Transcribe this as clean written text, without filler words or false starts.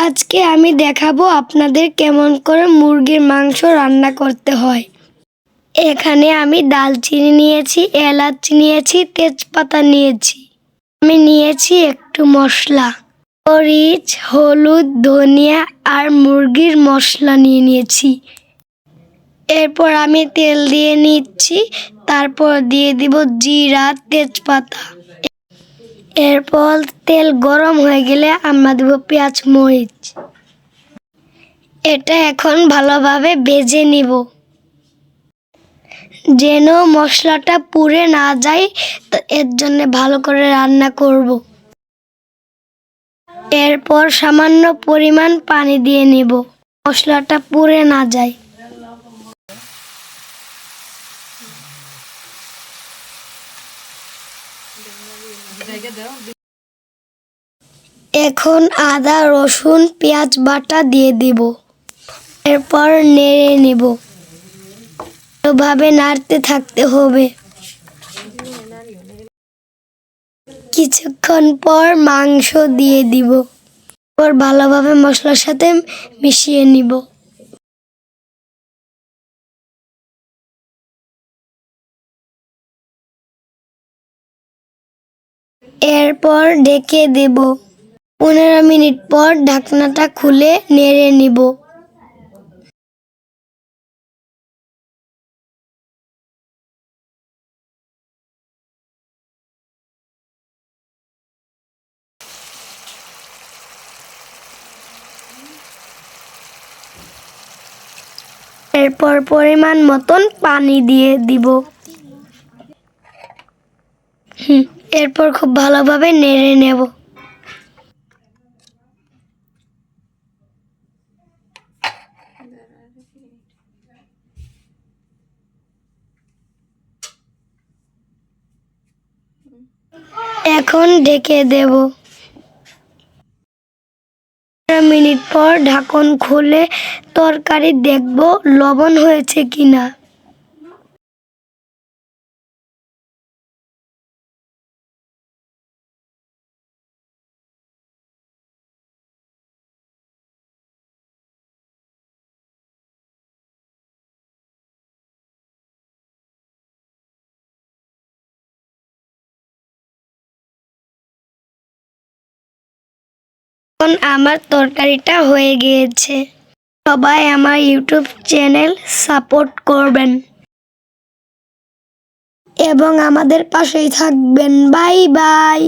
আজকে আমি দেখাবো আপনাদের কেমন করে মুরগির মাংস রান্না করতে হয়। এখানে আমি দালচিনি নিয়েছি, এলাচ নিয়েছি, তেজপাতা নিয়েছি। আমি নিয়েছি একটু মশলা, মরিচ, হলুদ, ধনিয়া আর মুরগির মশলা নিয়েছি। এরপর আমি তেল দিয়ে নিচ্ছি, তারপর দিয়ে দিব জিরা, তেজপাতা। এরপর তেল গরম হয়ে গেলে আমরা দেব পেঁয়াজ, মরিচ। এটা এখন ভালোভাবে ভেজে নিব যেন মশলাটা পুড়ে না যায়, এর জন্য ভালো করে রান্না করব। এরপর সামান্য পরিমাণ পানি দিয়ে নিব মশলাটা পুড়ে না যায়। এখন আদা, রসুন, পেঁয়াজ বাটা দিয়ে দিব। এরপর নেড়ে নিব, ভালোভাবে নাড়তে থাকতে হবে। কিছুক্ষণ পর মাংস দিয়ে দিব, এরপর ভালোভাবে মশলার সাথে মিশিয়ে নিব। এরপর ঢেকে দেব। 15 মিনিট পর ঢাকনাটা খুলে নেড়ে নিব। এরপর পরিমাণ মতন পানি দিয়ে দিব। এরপর খুব ভালোভাবে নেড়ে নেব। এখন ঢেকে দেব। 15 মিনিট পর ঢাকন খুলে তরকারি দেখব লবণ হয়েছে কিনা। এখন আমার তরকারিটা হয়ে গিয়েছে। সবাই আমার ইউটিউব চ্যানেল সাপোর্ট করবেন এবং আমাদের পাশেই থাকবেন। Bye bye.